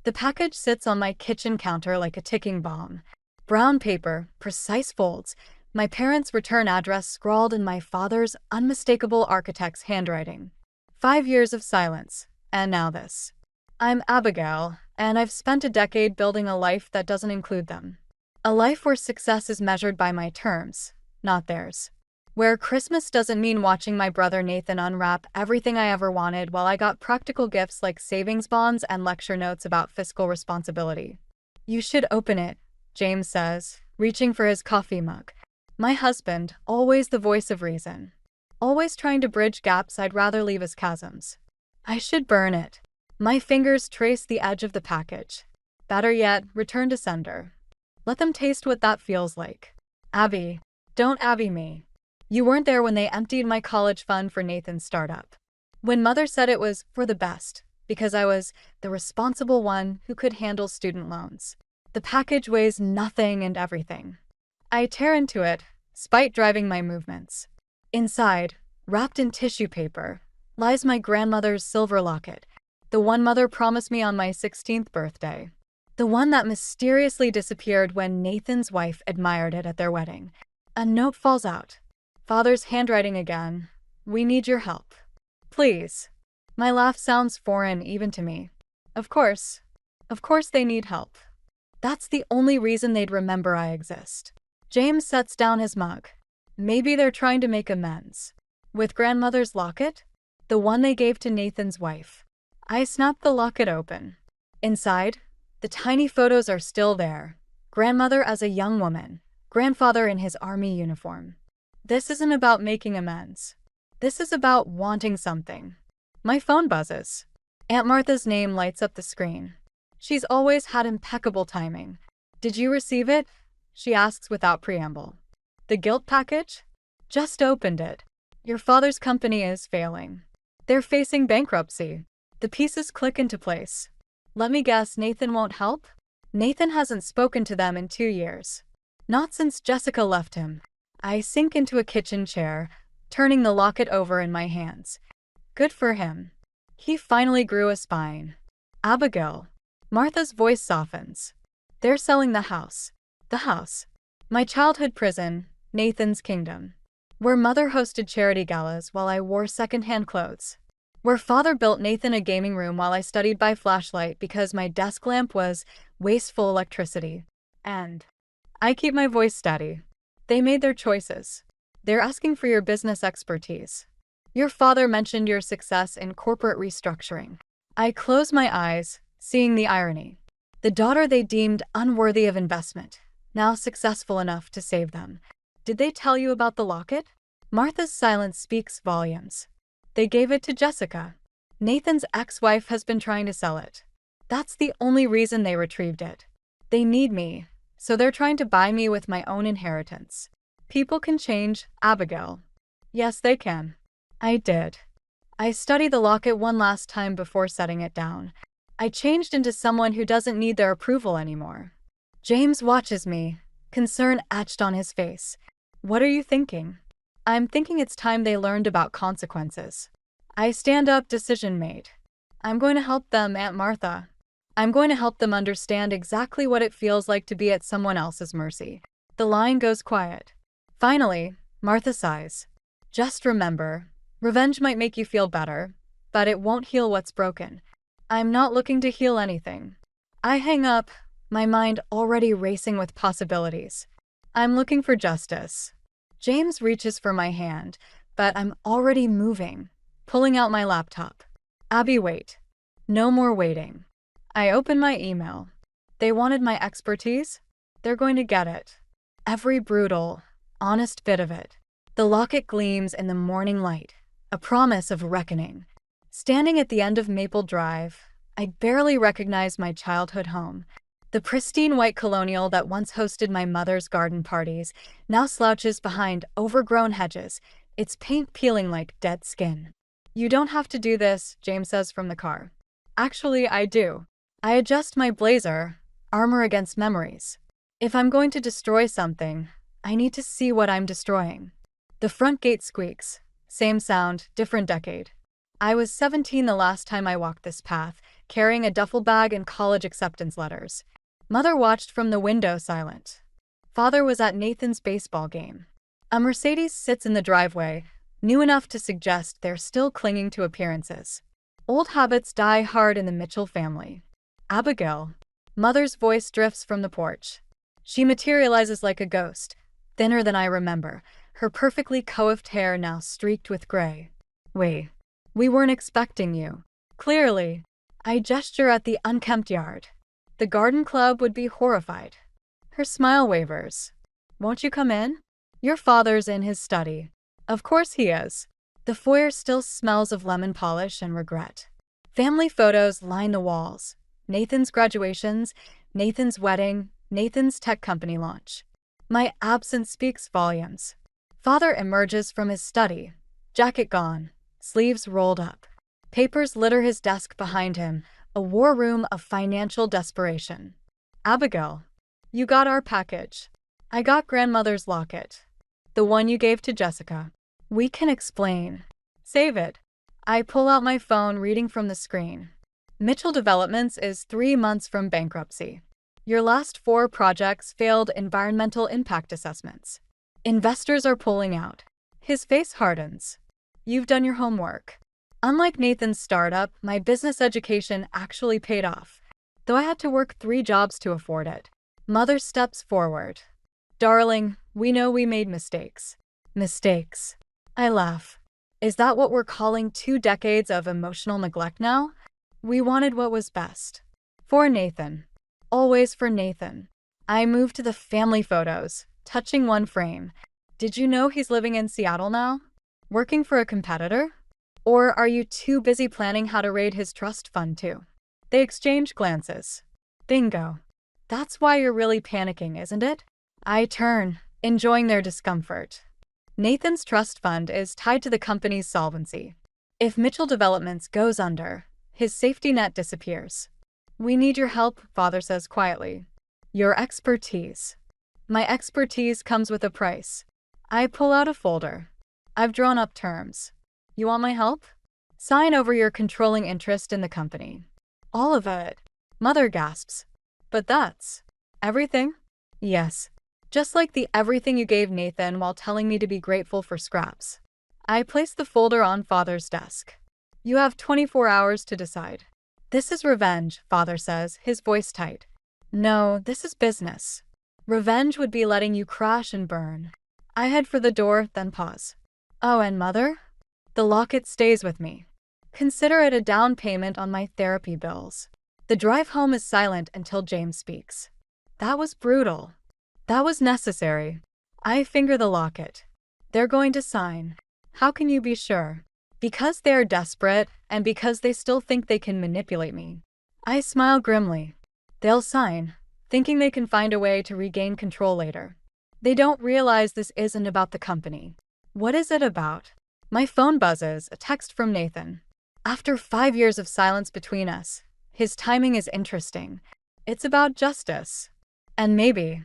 The package sits on my kitchen counter like a ticking bomb. Brown paper, precise folds, my parents' return address scrawled in my father's unmistakable architect's handwriting. 5 years of silence, and now this. I'm Abigail, and I've spent a decade building a life that doesn't include them. A life where success is measured by my terms, not theirs. Where Christmas doesn't mean watching my brother Nathan unwrap everything I ever wanted while I got practical gifts like savings bonds and lecture notes about fiscal responsibility. You should open it, James says, reaching for his coffee mug. My husband, always the voice of reason. Always trying to bridge gaps I'd rather leave as chasms. I should burn it. My fingers trace the edge of the package. Better yet, return to sender. Let them taste what that feels like. Abby, don't Abby me. You weren't there when they emptied my college fund for Nathan's startup. When mother said it was for the best, because I was the responsible one who could handle student loans. The package weighs nothing and everything. I tear into it, spite driving my movements. Inside, wrapped in tissue paper, lies my grandmother's silver locket, the one mother promised me on my 16th birthday. The one that mysteriously disappeared when Nathan's wife admired it at their wedding. A note falls out. Father's handwriting again. We need your help. Please. My laugh sounds foreign even to me. Of course. Of course they need help. That's the only reason they'd remember I exist. James sets down his mug. Maybe they're trying to make amends. With grandmother's locket? The one they gave to Nathan's wife. I snap the locket open. Inside, the tiny photos are still there. Grandmother as a young woman. Grandfather in his army uniform. This isn't about making amends. This is about wanting something. My phone buzzes. Aunt Martha's name lights up the screen. She's always had impeccable timing. Did you receive it? She asks without preamble. The guilt package? Just opened it. Your father's company is failing. They're facing bankruptcy. The pieces click into place. Let me guess, Nathan won't help? Nathan hasn't spoken to them in 2 years. Not since Jessica left him. I sink into a kitchen chair, turning the locket over in my hands. Good for him. He finally grew a spine. Abigail. Martha's voice softens. They're selling the house. The house. My childhood prison, Nathan's kingdom. Where mother hosted charity galas while I wore secondhand clothes. Where father built Nathan a gaming room while I studied by flashlight because my desk lamp was wasteful electricity. And I keep my voice steady. They made their choices. They're asking for your business expertise. Your father mentioned your success in corporate restructuring. I close my eyes, seeing the irony. The daughter they deemed unworthy of investment, now successful enough to save them. Did they tell you about the locket? Martha's silence speaks volumes. They gave it to Jessica. Nathan's ex-wife has been trying to sell it. That's the only reason they retrieved it. They need me, so they're trying to buy me with my own inheritance. People can change, Abigail. Yes, they can. I did. I studied the locket one last time before setting it down. I changed into someone who doesn't need their approval anymore. James watches me, concern etched on his face. What are you thinking? I'm thinking it's time they learned about consequences. I stand up, decision made. I'm going to help them, Aunt Martha. I'm going to help them understand exactly what it feels like to be at someone else's mercy. The line goes quiet. Finally, Martha sighs. Just remember, revenge might make you feel better, but it won't heal what's broken. I'm not looking to heal anything. I hang up, my mind already racing with possibilities. I'm looking for justice. James reaches for my hand, but I'm already moving, pulling out my laptop. Abby, wait. No more waiting. I open my email. They wanted my expertise? They're going to get it. Every brutal, honest bit of it. The locket gleams in the morning light, a promise of reckoning. Standing at the end of Maple Drive, I barely recognize my childhood home. The pristine white colonial that once hosted my mother's garden parties now slouches behind overgrown hedges, its paint peeling like dead skin. You don't have to do this, James says from the car. Actually, I do. I adjust my blazer, armor against memories. If I'm going to destroy something, I need to see what I'm destroying. The front gate squeaks. Same sound, different decade. I was 17 the last time I walked this path, carrying a duffel bag and college acceptance letters. Mother watched from the window, silent. Father was at Nathan's baseball game. A Mercedes sits in the driveway, new enough to suggest they're still clinging to appearances. Old habits die hard in the Mitchell family. Abigail. Mother's voice drifts from the porch. She materializes like a ghost, thinner than I remember, her perfectly coiffed hair now streaked with gray. We weren't expecting you. Clearly. I gesture at the unkempt yard. The garden club would be horrified. Her smile wavers. Won't you come in? Your father's in his study. Of course he is. The foyer still smells of lemon polish and regret. Family photos line the walls. Nathan's graduations, Nathan's wedding, Nathan's tech company launch. My absence speaks volumes. Father emerges from his study, jacket gone, sleeves rolled up. Papers litter his desk behind him, a war room of financial desperation. Abigail, you got our package. I got grandmother's locket. The one you gave to Jessica. We can explain. Save it. I pull out my phone, reading from the screen. Mitchell Developments is 3 months from bankruptcy. Your last 4 projects failed environmental impact assessments. Investors are pulling out. His face hardens. You've done your homework. Unlike Nathan's startup, my business education actually paid off, though I had to work 3 jobs to afford it. Mother steps forward. Darling, we know we made mistakes. Mistakes. I laugh. Is that what we're calling 2 decades of emotional neglect now? We wanted what was best. For Nathan. Always for Nathan. I move to the family photos, touching one frame. Did you know he's living in Seattle now? Working for a competitor? Or are you too busy planning how to raid his trust fund too? They exchange glances. Bingo. That's why you're really panicking, isn't it? I turn, enjoying their discomfort. Nathan's trust fund is tied to the company's solvency. If Mitchell Developments goes under, his safety net disappears. We need your help, Father says quietly. Your expertise. My expertise comes with a price. I pull out a folder. I've drawn up terms. You want my help? Sign over your controlling interest in the company. All of it. Mother gasps. But that's everything? Yes. Just like the everything you gave Nathan while telling me to be grateful for scraps. I place the folder on Father's desk. You have 24 hours to decide. This is revenge, Father says, his voice tight. No, this is business. Revenge would be letting you crash and burn. I head for the door, then pause. Oh, and Mother? The locket stays with me. Consider it a down payment on my therapy bills. The drive home is silent until James speaks. That was brutal. That was necessary. I finger the locket. They're going to sign. How can you be sure? Because they are desperate, and because they still think they can manipulate me. I smile grimly. They'll sign, thinking they can find a way to regain control later. They don't realize this isn't about the company. What is it about? My phone buzzes, a text from Nathan. After 5 years of silence between us, his timing is interesting. It's about justice. And maybe.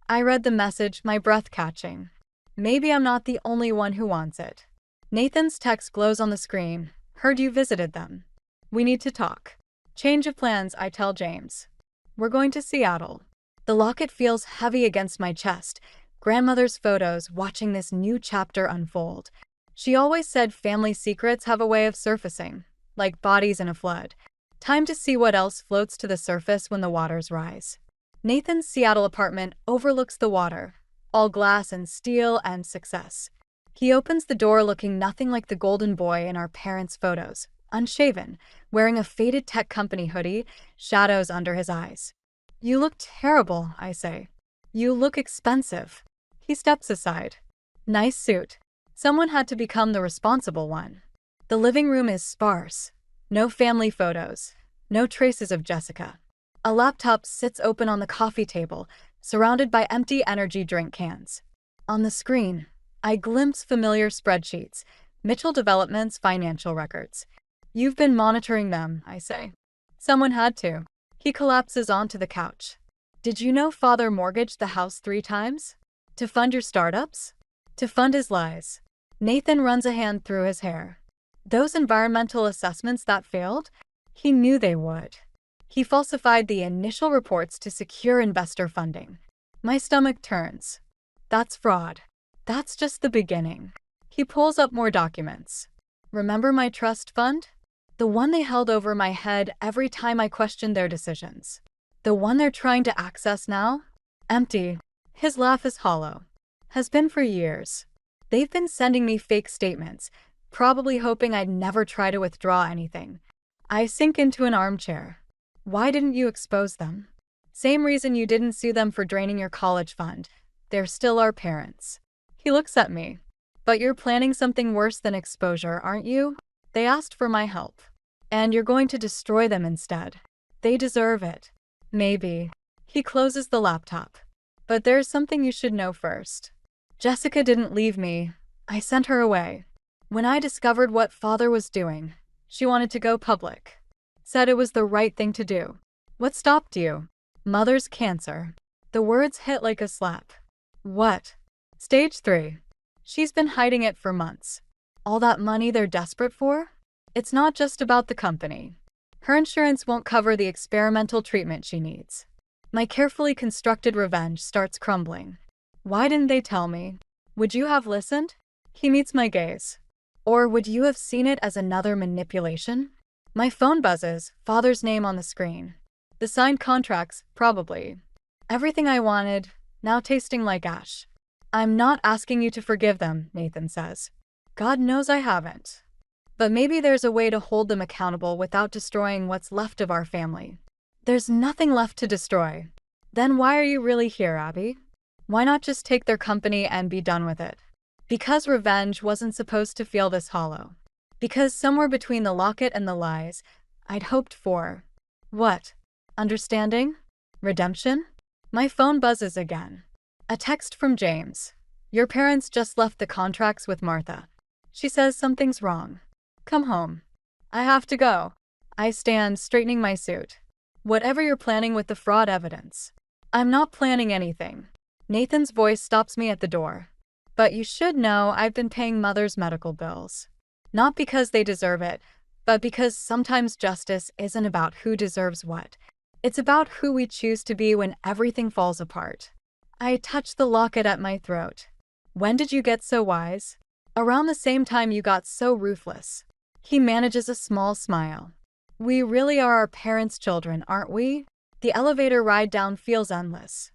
I read the message, my breath catching. Maybe I'm not the only one who wants it. Nathan's text glows on the screen. Heard you visited them. We need to talk. Change of plans, I tell James. We're going to Seattle. The locket feels heavy against my chest. Grandmother's photos, watching this new chapter unfold. She always said family secrets have a way of surfacing, like bodies in a flood. Time to see what else floats to the surface when the waters rise. Nathan's Seattle apartment overlooks the water, all glass and steel and success. He opens the door looking nothing like the golden boy in our parents' photos, unshaven, wearing a faded tech company hoodie, shadows under his eyes. You look terrible, I say. You look expensive. He steps aside. Nice suit. Someone had to become the responsible one. The living room is sparse. No family photos. No traces of Jessica. A laptop sits open on the coffee table, surrounded by empty energy drink cans. On the screen, I glimpse familiar spreadsheets, Mitchell Development's financial records. You've been monitoring them, I say. Someone had to. He collapses onto the couch. Did you know Father mortgaged the house 3 times? To fund your startups? To fund his lies. Nathan runs a hand through his hair. Those environmental assessments that failed? He knew they would. He falsified the initial reports to secure investor funding. My stomach turns. That's fraud. That's just the beginning. He pulls up more documents. Remember my trust fund? The one they held over my head every time I questioned their decisions. The one they're trying to access now? Empty. His laugh is hollow. Has been for years. They've been sending me fake statements, probably hoping I'd never try to withdraw anything. I sink into an armchair. Why didn't you expose them? Same reason you didn't sue them for draining your college fund. They're still our parents. He looks at me. But you're planning something worse than exposure, aren't you? They asked for my help. And you're going to destroy them instead. They deserve it. Maybe. He closes the laptop. But there's something you should know first. Jessica didn't leave me. I sent her away. When I discovered what father was doing, she wanted to go public. Said it was the right thing to do. What stopped you? Mother's cancer. The words hit like a slap. What? Stage 3. She's been hiding it for months. All that money they're desperate for? It's not just about the company. Her insurance won't cover the experimental treatment she needs. My carefully constructed revenge starts crumbling. Why didn't they tell me? Would you have listened? He meets my gaze. Or would you have seen it as another manipulation? My phone buzzes, father's name on the screen. The signed contracts, probably. Everything I wanted, now tasting like ash. I'm not asking you to forgive them, Nathan says. God knows I haven't. But maybe there's a way to hold them accountable without destroying what's left of our family. There's nothing left to destroy. Then why are you really here, Abby? Why not just take their company and be done with it? Because revenge wasn't supposed to feel this hollow. Because somewhere between the locket and the lies, I'd hoped for. What? Understanding? Redemption? My phone buzzes again. A text from James. Your parents just left the contracts with Martha. She says something's wrong. Come home. I have to go. I stand, straightening my suit. Whatever you're planning with the fraud evidence. I'm not planning anything. Nathan's voice stops me at the door. But you should know I've been paying Mother's medical bills. Not because they deserve it, but because sometimes justice isn't about who deserves what. It's about who we choose to be when everything falls apart. I touch the locket at my throat. When did you get so wise? Around the same time you got so ruthless. He manages a small smile. We really are our parents' children, aren't we? The elevator ride down feels endless.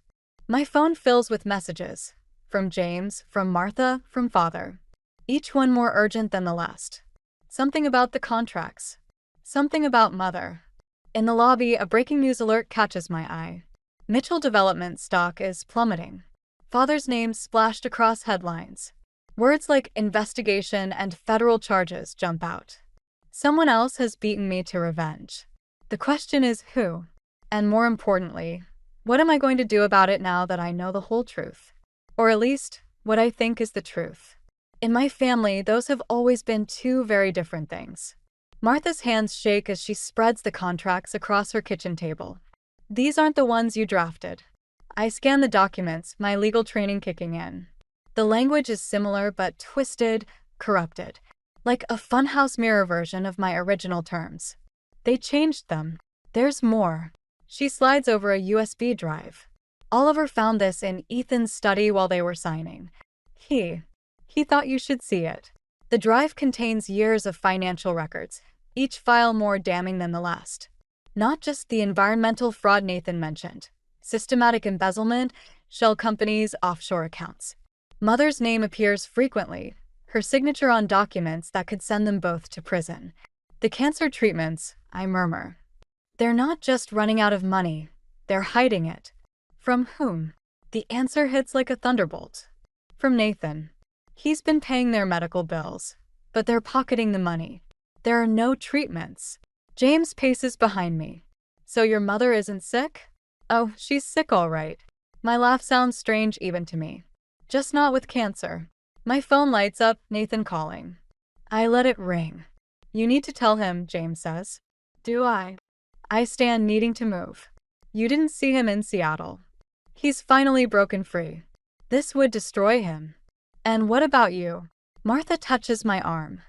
My phone fills with messages. From James, from Martha, from father. Each one more urgent than the last. Something about the contracts. Something about mother. In the lobby, a breaking news alert catches my eye. Mitchell Development stock is plummeting. Father's name splashed across headlines. Words like investigation and federal charges jump out. Someone else has beaten me to revenge. The question is who? And more importantly, what am I going to do about it now that I know the whole truth? Or at least, what I think is the truth. In my family, those have always been two very different things. Martha's hands shake as she spreads the contracts across her kitchen table. These aren't the ones you drafted. I scan the documents, my legal training kicking in. The language is similar but twisted, corrupted. Like a funhouse mirror version of my original terms. They changed them. There's more. She slides over a USB drive. Oliver found this in Ethan's study while they were signing. He thought you should see it. The drive contains years of financial records, each file more damning than the last. Not just the environmental fraud Nathan mentioned. Systematic embezzlement, shell companies, offshore accounts. Mother's name appears frequently, her signature on documents that could send them both to prison. The cancer treatments, I murmur. They're not just running out of money, they're hiding it. From whom? The answer hits like a thunderbolt. From Nathan. He's been paying their medical bills, but they're pocketing the money. There are no treatments. James paces behind me. So your mother isn't sick? Oh, she's sick all right. My laugh sounds strange even to me. Just not with cancer. My phone lights up, Nathan calling. I let it ring. You need to tell him, James says. Do I? I stand needing to move. You didn't see him in Seattle. He's finally broken free. This would destroy him. And what about you? Martha touches my arm.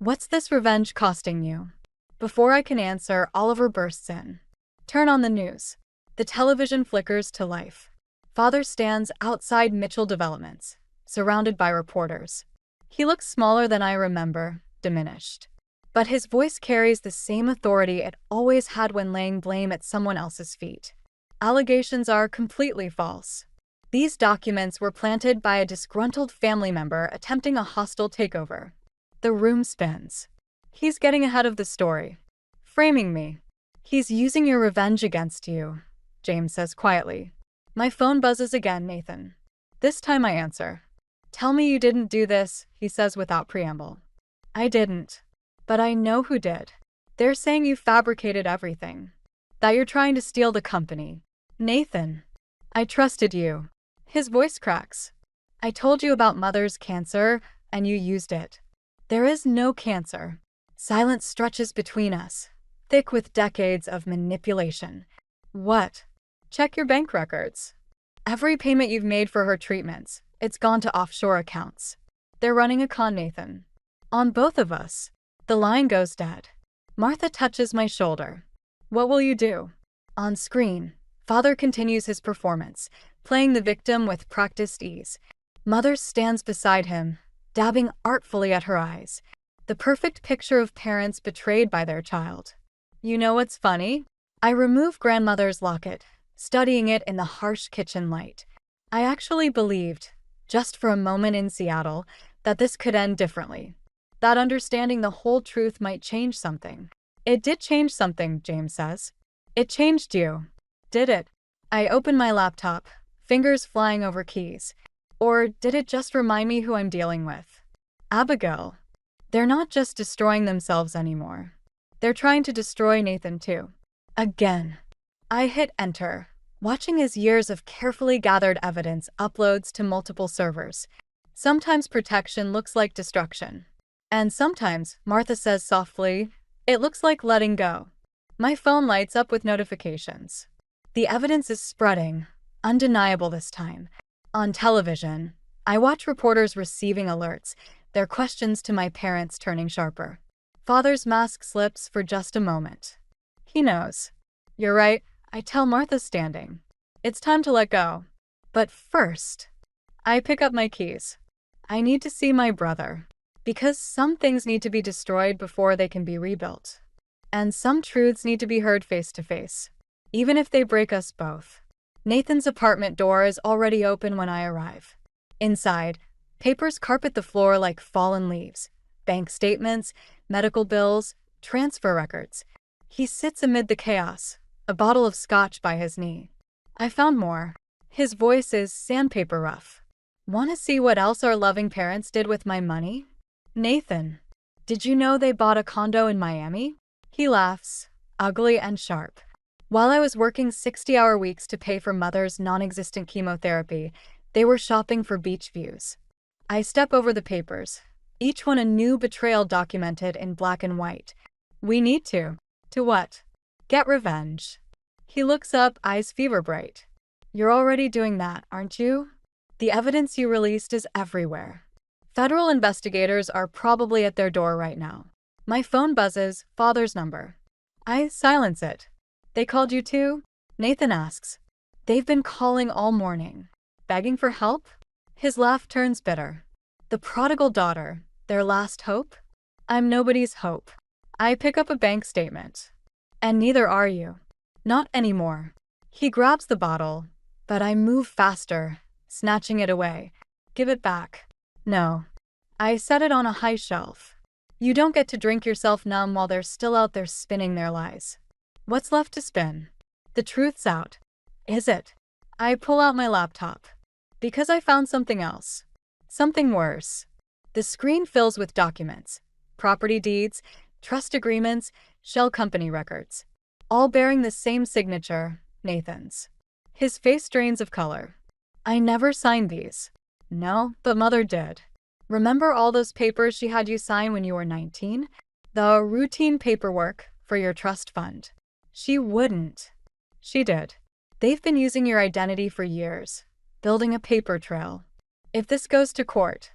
What's this revenge costing you? Before I can answer, Oliver bursts in. Turn on the news. The television flickers to life. Father stands outside Mitchell Developments, surrounded by reporters. He looks smaller than I remember, diminished. But his voice carries the same authority it always had when laying blame at someone else's feet. Allegations are completely false. These documents were planted by a disgruntled family member attempting a hostile takeover. The room spins. He's getting ahead of the story. Framing me. He's using your revenge against you, James says quietly. My phone buzzes again, Nathan. This time I answer. Tell me you didn't do this, he says without preamble. I didn't. But I know who did. They're saying you fabricated everything. That you're trying to steal the company. Nathan. I trusted you. His voice cracks. I told you about Mother's cancer, and you used it. There is no cancer. Silence stretches between us, thick with decades of manipulation. What? Check your bank records. Every payment you've made for her treatments, it's gone to offshore accounts. They're running a con, Nathan. On both of us. The line goes dead. Martha touches my shoulder. What will you do? On screen, Father continues his performance, playing the victim with practiced ease. Mother stands beside him, dabbing artfully at her eyes. The perfect picture of parents betrayed by their child. You know what's funny? I remove grandmother's locket, studying it in the harsh kitchen light. I actually believed, just for a moment in Seattle, that this could end differently. That understanding the whole truth might change something. It did change something, James says. It changed you. Did it? I open my laptop, fingers flying over keys. Or did it just remind me who I'm dealing with? Abigail. They're not just destroying themselves anymore. They're trying to destroy Nathan too. Again. I hit enter, watching as years of carefully gathered evidence uploads to multiple servers. Sometimes protection looks like destruction. And sometimes, Martha says softly, it looks like letting go. My phone lights up with notifications. The evidence is spreading, undeniable this time. On television, I watch reporters receiving alerts, their questions to my parents turning sharper. Father's mask slips for just a moment. He knows. You're right, I tell Martha standing. It's time to let go. But first, I pick up my keys. I need to see my brother. Because some things need to be destroyed before they can be rebuilt. And some truths need to be heard face to face, even if they break us both. Nathan's apartment door is already open when I arrive. Inside, papers carpet the floor like fallen leaves. Bank statements, medical bills, transfer records. He sits amid the chaos, a bottle of scotch by his knee. I found more. His voice is sandpaper rough. Want to see what else our loving parents did with my money? Nathan, did you know they bought a condo in Miami? He laughs, ugly and sharp. While I was working 60-hour weeks to pay for Mother's non-existent chemotherapy, they were shopping for beach views. I step over the papers, each one a new betrayal documented in black and white. We need to. To what? Get revenge. He looks up, eyes fever bright. You're already doing that, aren't you? The evidence you released is everywhere. Federal investigators are probably at their door right now. My phone buzzes, Father's number. I silence it. They called you too? Nathan asks. They've been calling all morning. Begging for help? His laugh turns bitter. The prodigal daughter, their last hope? I'm nobody's hope. I pick up a bank statement. And neither are you. Not anymore. He grabs the bottle, but I move faster, snatching it away. Give it back. No. I set it on a high shelf. You don't get to drink yourself numb while they're still out there spinning their lies. What's left to spin? The truth's out. Is it? I pull out my laptop. Because I found something else. Something worse. The screen fills with documents. Property deeds, trust agreements, shell company records. All bearing the same signature, Nathan's. His face drains of color. I never signed these. No, but Mother did. Remember all those papers she had you sign when you were 19? The routine paperwork for your trust fund. She wouldn't. She did. They've been using your identity for years, building a paper trail. If this goes to court,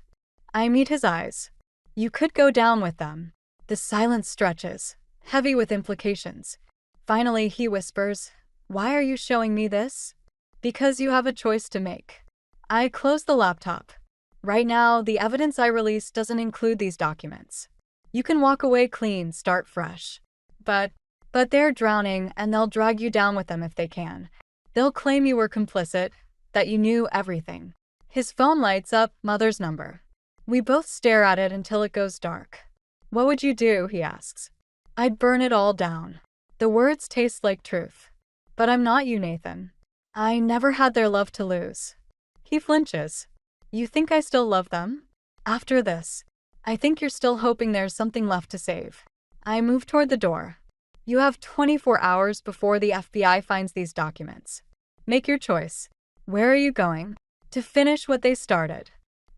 I meet his eyes. You could go down with them. The silence stretches, heavy with implications. Finally, he whispers, "Why are you showing me this?" "Because you have a choice to make." I close the laptop. Right now, the evidence I release doesn't include these documents. You can walk away clean, start fresh. But they're drowning, and they'll drag you down with them if they can. They'll claim you were complicit, that you knew everything. His phone lights up, Mother's number. We both stare at it until it goes dark. "What would you do?" he asks. "I'd burn it all down." The words taste like truth. But I'm not you, Nathan. I never had their love to lose. He flinches. "You think I still love them?" "After this, I think you're still hoping there's something left to save." I move toward the door. "You have 24 hours before the FBI finds these documents. Make your choice. Where are you going?" "To finish what they started."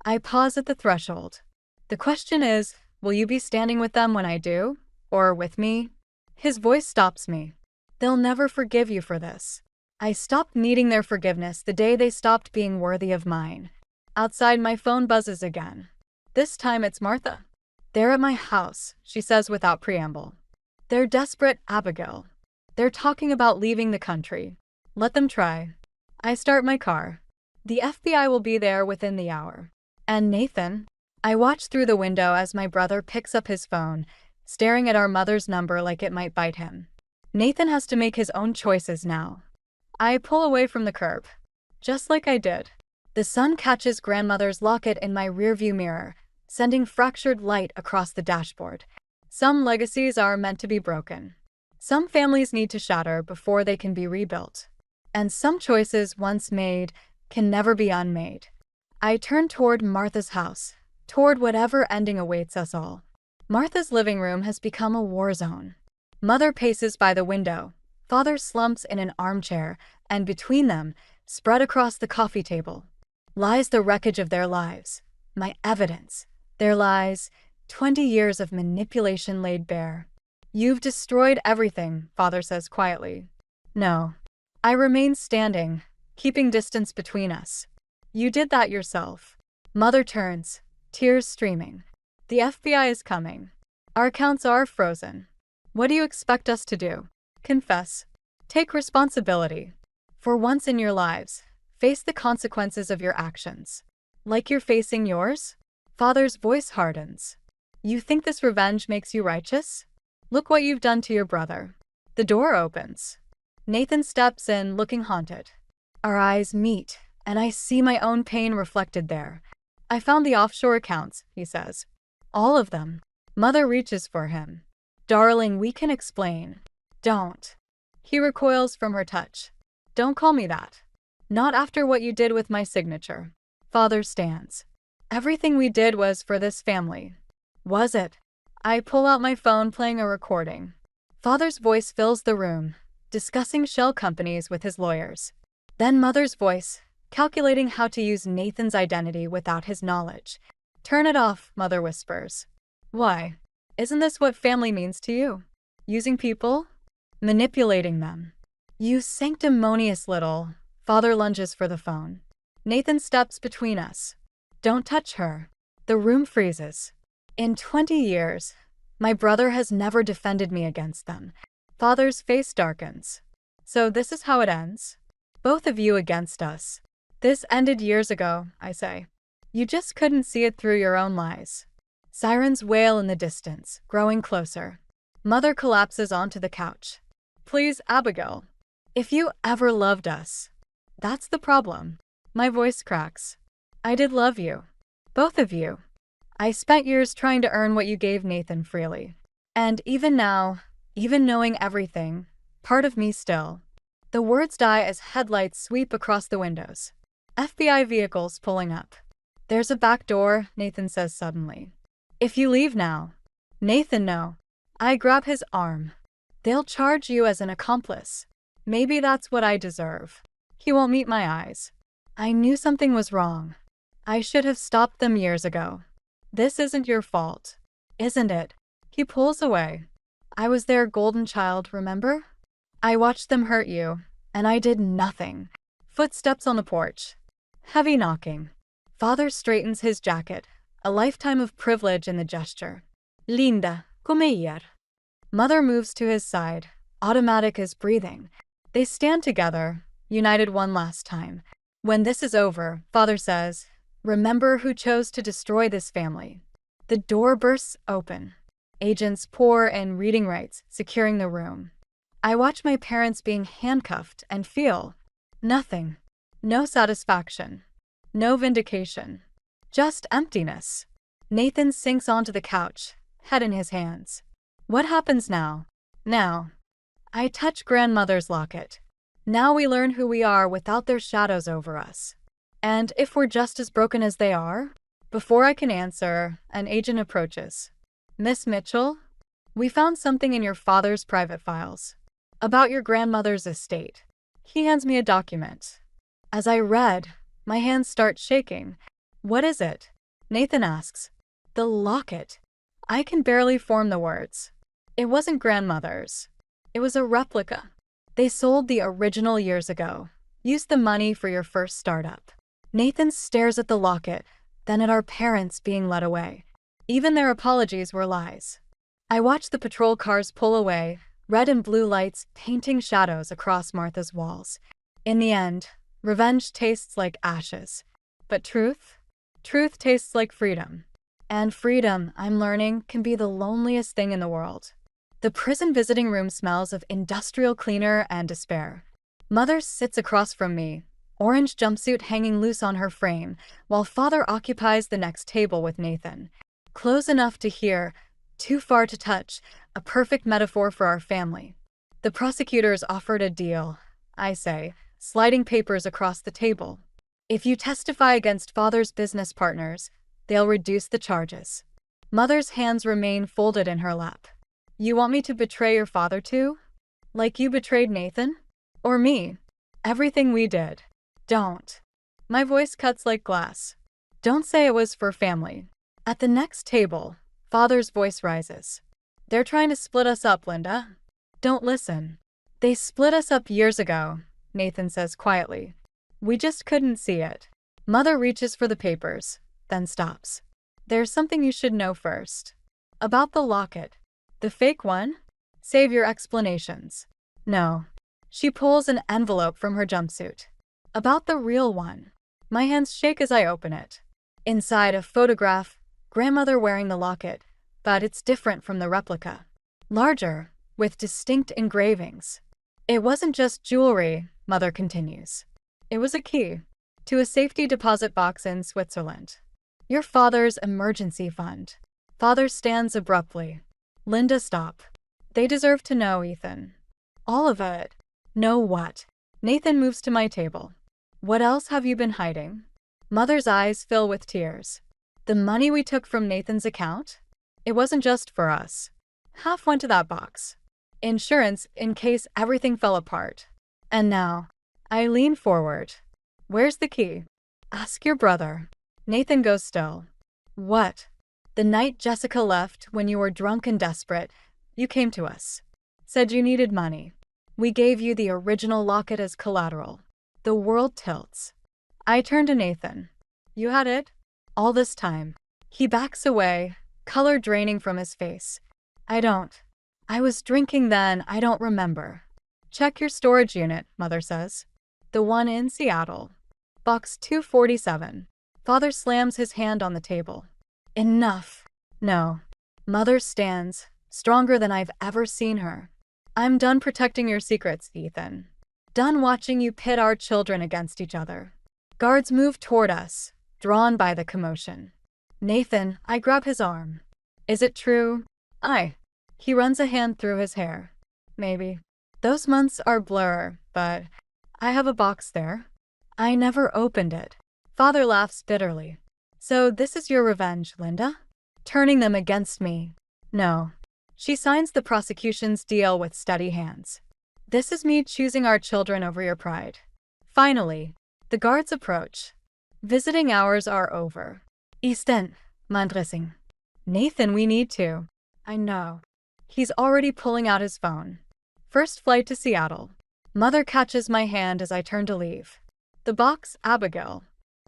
I pause at the threshold. The question is, will you be standing with them when I do? Or with me? His voice stops me. "They'll never forgive you for this." I stopped needing their forgiveness the day they stopped being worthy of mine. Outside, my phone buzzes again. This time it's Martha. "They're at my house," she says without preamble. "They're desperate, Abigail. They're talking about leaving the country. Let them try." I start my car. The FBI will be there within the hour. And Nathan? I watch through the window as my brother picks up his phone, staring at our mother's number like it might bite him. Nathan has to make his own choices now. I pull away from the curb. Just like I did. The sun catches grandmother's locket in my rearview mirror, sending fractured light across the dashboard. Some legacies are meant to be broken. Some families need to shatter before they can be rebuilt. And some choices once made can never be unmade. I turn toward Martha's house, toward whatever ending awaits us all. Martha's living room has become a war zone. Mother paces by the window. Father slumps in an armchair, and between them, spread across the coffee table, lies the wreckage of their lives. My evidence. Their lies, 20 years of manipulation laid bare. "You've destroyed everything," Father says quietly. No. I remain standing, keeping distance between us. "You did that yourself." Mother turns, tears streaming. "The FBI is coming. Our accounts are frozen. What do you expect us to do? Confess. Take responsibility. For once in your lives, face the consequences of your actions. Like you're facing yours?" Father's voice hardens. "You think this revenge makes you righteous? Look what you've done to your brother." The door opens. Nathan steps in, looking haunted. Our eyes meet, and I see my own pain reflected there. "I found the offshore accounts," he says. "All of them." Mother reaches for him. "Darling, we can explain." "Don't." He recoils from her touch. "Don't call me that. Not after what you did with my signature." Father stands. "Everything we did was for this family." "Was it?" I pull out my phone, playing a recording. Father's voice fills the room, discussing shell companies with his lawyers. Then Mother's voice, calculating how to use Nathan's identity without his knowledge. "Turn it off," Mother whispers. "Why? Isn't this what family means to you? Using people? Manipulating them?" "You sanctimonious little..." Father lunges for the phone. Nathan steps between us. "Don't touch her." The room freezes. In 20 years, my brother has never defended me against them. Father's face darkens. "So this is how it ends? Both of you against us." "This ended years ago," I say. "You just couldn't see it through your own lies." Sirens wail in the distance, growing closer. Mother collapses onto the couch. "Please, Abigail. If you ever loved us." "That's the problem." My voice cracks. "I did love you. Both of you. I spent years trying to earn what you gave Nathan freely. And even now, even knowing everything, part of me still." The words die as headlights sweep across the windows. FBI vehicles pulling up. "There's a back door," Nathan says suddenly. "If you leave now." "Nathan, no." I grab his arm. "They'll charge you as an accomplice. Maybe that's what I deserve." He won't meet my eyes. "I knew something was wrong. I should have stopped them years ago." "This isn't your fault." "Isn't it?" He pulls away. "I was their golden child, remember? I watched them hurt you, and I did nothing." Footsteps on the porch. Heavy knocking. Father straightens his jacket, a lifetime of privilege in the gesture. Linda, come hier. Mother moves to his side. Automatic is breathing. They stand together, united one last time. When this is over, father says, remember who chose to destroy this family. The door bursts open. Agents pour in reading rights, securing the room. I watch my parents being handcuffed and feel nothing. No satisfaction. No vindication. Just emptiness. Nathan sinks onto the couch, head in his hands. What happens now? Now. I touch grandmother's locket. Now we learn who we are without their shadows over us. And if we're just as broken as they are? Before I can answer, an agent approaches. Miss Mitchell, we found something in your father's private files. About your grandmother's estate. He hands me a document. As I read, my hands start shaking. What is it? Nathan asks. The locket. I can barely form the words. It wasn't grandmother's. It was a replica. They sold the original years ago. Used the money for your first startup. Nathan stares at the locket, then at our parents being led away. Even their apologies were lies. I watch the patrol cars pull away, red and blue lights painting shadows across Martha's walls. In the end, revenge tastes like ashes. But truth? Truth tastes like freedom. And freedom, I'm learning, can be the loneliest thing in the world. The prison visiting room smells of industrial cleaner and despair. Mother sits across from me, orange jumpsuit hanging loose on her frame, while father occupies the next table with Nathan. Close enough to hear, too far to touch, a perfect metaphor for our family. The prosecutors offered a deal, I say, sliding papers across the table. If you testify against father's business partners, they'll reduce the charges. Mother's hands remain folded in her lap. You want me to betray your father too? Like you betrayed Nathan? Or me? Everything we did. Don't. My voice cuts like glass. Don't say it was for family. At the next table, father's voice rises. They're trying to split us up, Linda. Don't listen. They split us up years ago, Nathan says quietly. We just couldn't see it. Mother reaches for the papers, then stops. There's something you should know first. About the locket. The fake one? Save your explanations. No. She pulls an envelope from her jumpsuit. About the real one. My hands shake as I open it. Inside, a photograph, grandmother wearing the locket, but it's different from the replica. Larger, with distinct engravings. It wasn't just jewelry, Mother continues. It was a key to a safety deposit box in Switzerland. Your father's emergency fund. Father stands abruptly. Linda, stop. They deserve to know, Ethan. All of it. Know what? Nathan moves to my table. What else have you been hiding? Mother's eyes fill with tears. The money we took from Nathan's account? It wasn't just for us. Half went to that box. Insurance in case everything fell apart. And now, I lean forward. Where's the key? Ask your brother. Nathan goes still. What? The night Jessica left, when you were drunk and desperate, you came to us. Said you needed money. We gave you the original locket as collateral. The world tilts. I turn to Nathan. You had it? All this time. He backs away, color draining from his face. I don't. I was drinking then, I don't remember. Check your storage unit, Mother says. The one in Seattle. Box 247. Father slams his hand on the table. Enough. No. Mother stands, stronger than I've ever seen her. I'm done protecting your secrets, Ethan. Done watching you pit our children against each other. Guards move toward us, drawn by the commotion. Nathan, I grab his arm. Is it true? He runs a hand through his hair. Maybe. Those months are blur, but I have a box there. I never opened it. Father laughs bitterly. So this is your revenge, Linda? Turning them against me. No. She signs the prosecution's deal with steady hands. This is me choosing our children over your pride. Finally, the guards approach. Visiting hours are over. Easton, Mandressing. Nathan, we need to. I know. He's already pulling out his phone. First flight to Seattle. Mother catches my hand as I turn to leave. The box, Abigail.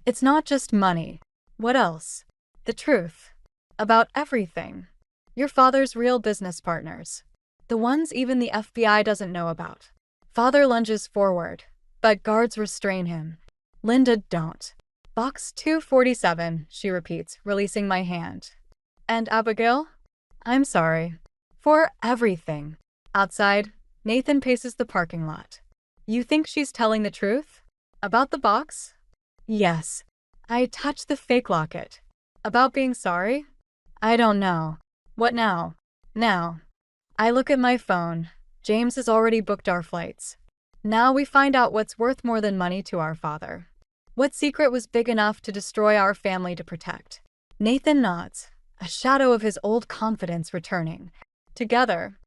It's not just money. What else? The truth. About everything. Your father's real business partners. The ones even the FBI doesn't know about. Father lunges forward, but guards restrain him. Linda, don't. Box 247, she repeats, releasing my hand. And Abigail? I'm sorry. For everything. Outside, Nathan paces the parking lot. You think she's telling the truth? About the box? Yes. I touched the fake locket. About being sorry? I don't know. What now? Now. I look at my phone. James has already booked our flights. Now we find out what's worth more than money to our father. What secret was big enough to destroy our family to protect? Nathan nods, a shadow of his old confidence returning. Together.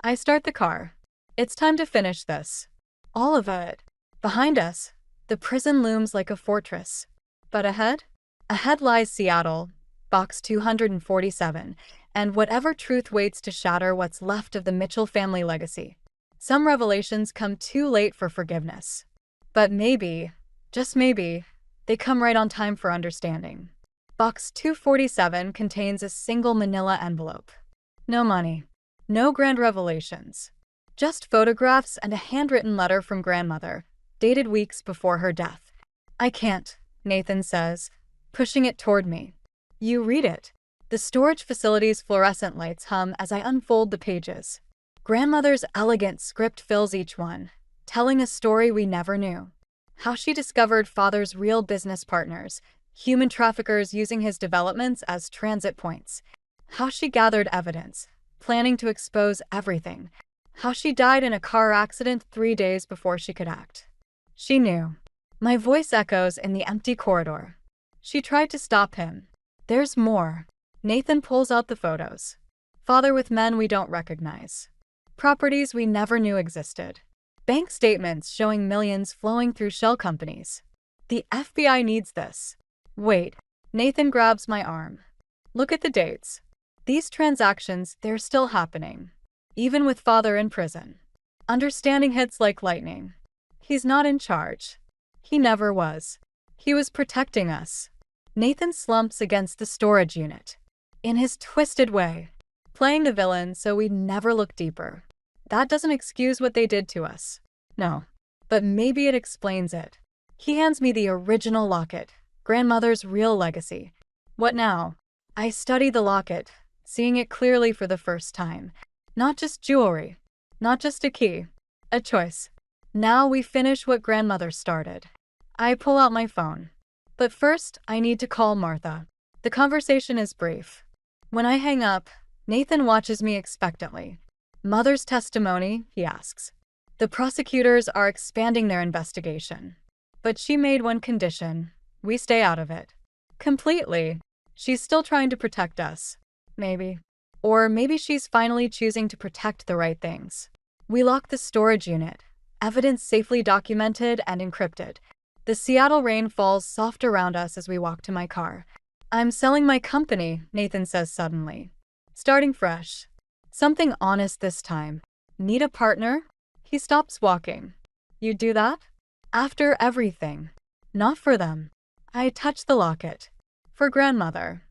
I start the car. It's time to finish this. All of it. Behind us, the prison looms like a fortress. But ahead? Ahead lies Seattle, box 247, and whatever truth waits to shatter what's left of the Mitchell family legacy. Some revelations come too late for forgiveness. But maybe, just maybe, they come right on time for understanding. Box 247 contains a single manila envelope. No money. No grand revelations. Just photographs and a handwritten letter from grandmother, dated weeks before her death. I can't, Nathan says, pushing it toward me. You read it. The storage facility's fluorescent lights hum as I unfold the pages. Grandmother's elegant script fills each one, telling a story we never knew. How she discovered father's real business partners, human traffickers using his developments as transit points. How she gathered evidence, planning to expose everything. How she died in a car accident 3 days before she could act. She knew. My voice echoes in the empty corridor. She tried to stop him. There's more. Nathan pulls out the photos. Father with men we don't recognize. Properties we never knew existed. Bank statements showing millions flowing through shell companies. The FBI needs this. Wait. Nathan grabs my arm. Look at the dates. These transactions, they're still happening. Even with father in prison. Understanding hits like lightning. He's not in charge. He never was. He was protecting us. Nathan slumps against the storage unit. In his twisted way. Playing the villain so we'd never look deeper. That doesn't excuse what they did to us. No. But maybe it explains it. He hands me the original locket. Grandmother's real legacy. What now? I study the locket, seeing it clearly for the first time. Not just jewelry. Not just a key. A choice. Now we finish what grandmother started. I pull out my phone. But first, I need to call Martha. The conversation is brief. When I hang up, Nathan watches me expectantly. Mother's testimony, he asks. The prosecutors are expanding their investigation. But she made one condition. We stay out of it. Completely. She's still trying to protect us. Maybe. Or maybe she's finally choosing to protect the right things. We lock the storage unit. Evidence safely documented and encrypted. The Seattle rain falls soft around us as we walk to my car. I'm selling my company, Nathan says suddenly. Starting fresh. Something honest this time. Need a partner? He stops walking. You do that? After everything. Not for them. I touch the locket. For grandmother.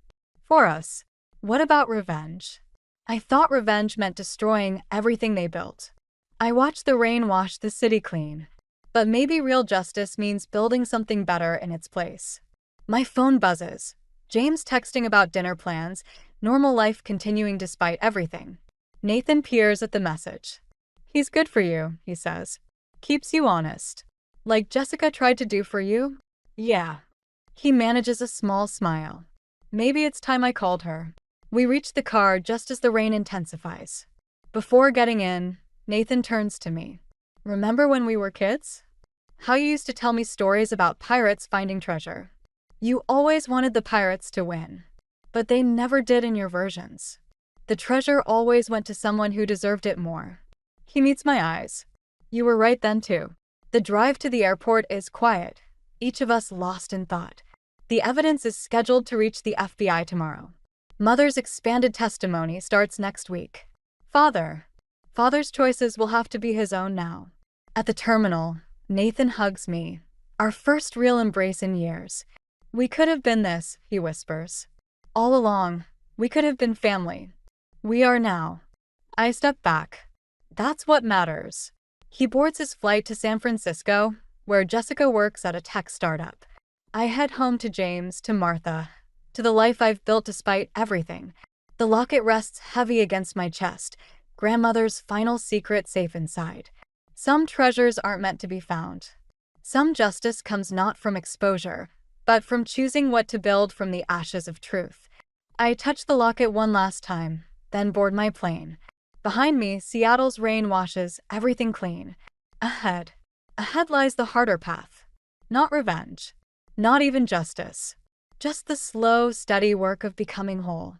For us. What about revenge? I thought revenge meant destroying everything they built. I watched the rain wash the city clean. But maybe real justice means building something better in its place. My phone buzzes. James texting about dinner plans, normal life continuing despite everything. Nathan peers at the message. He's good for you, he says. Keeps you honest. Like Jessica tried to do for you? Yeah. He manages a small smile. Maybe it's time I called her. We reach the car just as the rain intensifies. Before getting in, Nathan turns to me. Remember when we were kids? How you used to tell me stories about pirates finding treasure. You always wanted the pirates to win. But they never did in your versions. The treasure always went to someone who deserved it more. He meets my eyes. You were right then too. The drive to the airport is quiet, each of us lost in thought. The evidence is scheduled to reach the FBI tomorrow. Mother's expanded testimony starts next week. Father's choices will have to be his own now. At the terminal, Nathan hugs me. Our first real embrace in years. We could have been this, he whispers. All along, we could have been family. We are now. I step back. That's what matters. He boards his flight to San Francisco, where Jessica works at a tech startup. I head home to James, to Martha, to the life I've built despite everything. The locket rests heavy against my chest, grandmother's final secret safe inside. Some treasures aren't meant to be found. Some justice comes not from exposure, but from choosing what to build from the ashes of truth. I touch the locket one last time, then board my plane. Behind me, Seattle's rain washes everything clean. Ahead lies the harder path. Not revenge. Not even justice. Just the slow, steady work of becoming whole.